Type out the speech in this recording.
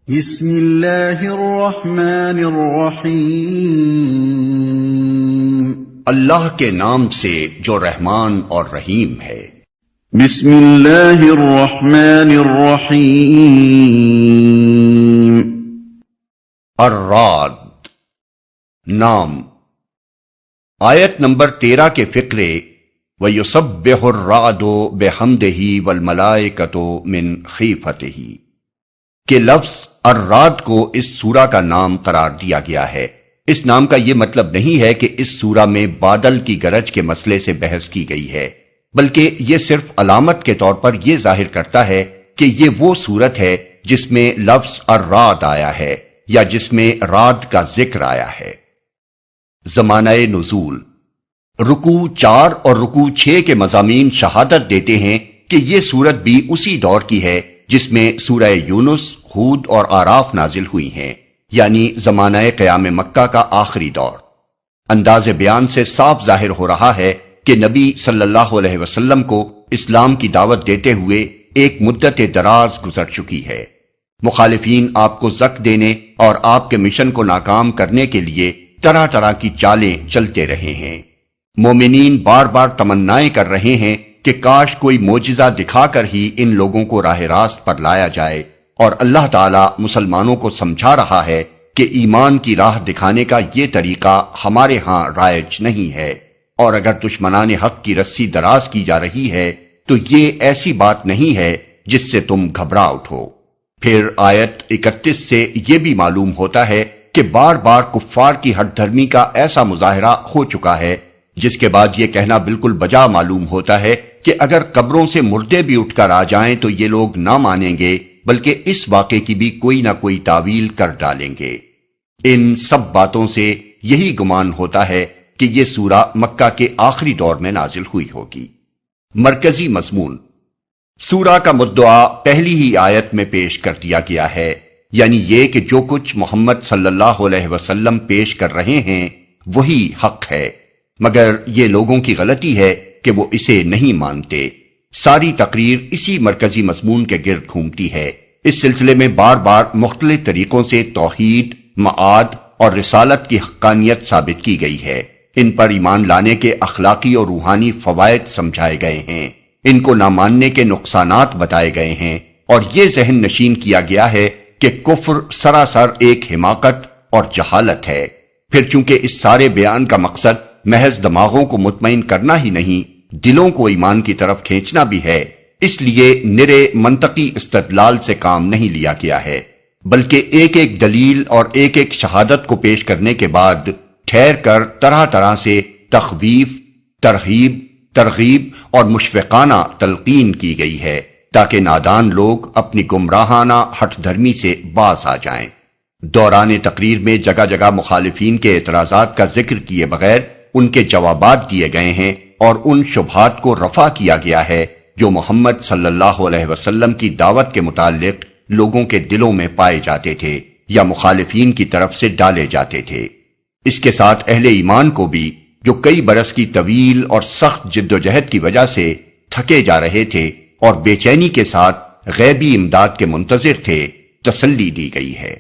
بسم اللہ الرحمن الرحیم، اللہ کے نام سے جو رحمان اور رحیم ہے۔ بسم اللہ الرحمن الرحیم۔ الرعد نام۔ آیت نمبر 13 کے فقرے وَيُسَبِّحُ الرَّعْدُ بِحَمْدِهِ وَالْمَلَائِكَةُ مِنْ خِیفَتِهِ کہ لفظ الرعد کو اس سورہ کا نام قرار دیا گیا ہے۔ اس نام کا یہ مطلب نہیں ہے کہ اس سورہ میں بادل کی گرج کے مسئلے سے بحث کی گئی ہے، بلکہ یہ صرف علامت کے طور پر یہ ظاہر کرتا ہے کہ یہ وہ سورت ہے جس میں لفظ الرعد آیا ہے یا جس میں رعد کا ذکر آیا ہے۔ زمانہ نزول۔ رکوع 4 اور رکوع 6 کے مضامین شہادت دیتے ہیں کہ یہ سورت بھی اسی دور کی ہے جس میں سورہ یونس، ہود اور اعراف نازل ہوئی ہیں، یعنی زمانہ قیام مکہ کا آخری دور۔ انداز بیان سے صاف ظاہر ہو رہا ہے کہ نبی صلی اللہ علیہ وسلم کو اسلام کی دعوت دیتے ہوئے ایک مدت دراز گزر چکی ہے۔ مخالفین آپ کو زک دینے اور آپ کے مشن کو ناکام کرنے کے لیے طرح طرح کی چالیں چلتے رہے ہیں۔ مومنین بار بار تمنائیں کر رہے ہیں کہ کاش کوئی معجزہ دکھا کر ہی ان لوگوں کو راہ راست پر لایا جائے، اور اللہ تعالیٰ مسلمانوں کو سمجھا رہا ہے کہ ایمان کی راہ دکھانے کا یہ طریقہ ہمارے ہاں رائج نہیں ہے، اور اگر دشمنان حق کی رسی دراز کی جا رہی ہے تو یہ ایسی بات نہیں ہے جس سے تم گھبرا اٹھو۔ پھر آیت 31 سے یہ بھی معلوم ہوتا ہے کہ بار بار کفار کی ہٹ دھرمی کا ایسا مظاہرہ ہو چکا ہے جس کے بعد یہ کہنا بالکل بجا معلوم ہوتا ہے کہ اگر قبروں سے مردے بھی اٹھ کر آ جائیں تو یہ لوگ نہ مانیں گے، بلکہ اس واقعے کی بھی کوئی نہ کوئی تعویل کر ڈالیں گے۔ ان سب باتوں سے یہی گمان ہوتا ہے کہ یہ سورہ مکہ کے آخری دور میں نازل ہوئی ہوگی۔ مرکزی مضمون۔ سورہ کا مدعا پہلی ہی آیت میں پیش کر دیا گیا ہے، یعنی یہ کہ جو کچھ محمد صلی اللہ علیہ وسلم پیش کر رہے ہیں وہی حق ہے، مگر یہ لوگوں کی غلطی ہے کہ وہ اسے نہیں مانتے۔ ساری تقریر اسی مرکزی مضمون کے گرد گھومتی ہے۔ اس سلسلے میں بار بار مختلف طریقوں سے توحید، معاد اور رسالت کی حقانیت ثابت کی گئی ہے۔ ان پر ایمان لانے کے اخلاقی اور روحانی فوائد سمجھائے گئے ہیں، ان کو نہ ماننے کے نقصانات بتائے گئے ہیں، اور یہ ذہن نشین کیا گیا ہے کہ کفر سراسر ایک حماقت اور جہالت ہے۔ پھر چونکہ اس سارے بیان کا مقصد محض دماغوں کو مطمئن کرنا ہی نہیں، دلوں کو ایمان کی طرف کھینچنا بھی ہے، اس لیے نرے منطقی استدلال سے کام نہیں لیا گیا ہے، بلکہ ایک ایک دلیل اور ایک ایک شہادت کو پیش کرنے کے بعد ٹھہر کر طرح طرح سے تخویف، ترغیب، ترغیب اور مشفقانہ تلقین کی گئی ہے تاکہ نادان لوگ اپنی گمراہانہ ہٹ دھرمی سے باز آ جائیں۔ دوران تقریر میں جگہ جگہ مخالفین کے اعتراضات کا ذکر کیے بغیر ان کے جوابات دیے گئے ہیں اور ان شبہات کو رفع کیا گیا ہے جو محمد صلی اللہ علیہ وسلم کی دعوت کے متعلق لوگوں کے دلوں میں پائے جاتے تھے یا مخالفین کی طرف سے ڈالے جاتے تھے۔ اس کے ساتھ اہل ایمان کو بھی جو کئی برس کی طویل اور سخت جدوجہد کی وجہ سے تھکے جا رہے تھے اور بے چینی کے ساتھ غیبی امداد کے منتظر تھے، تسلی دی گئی ہے۔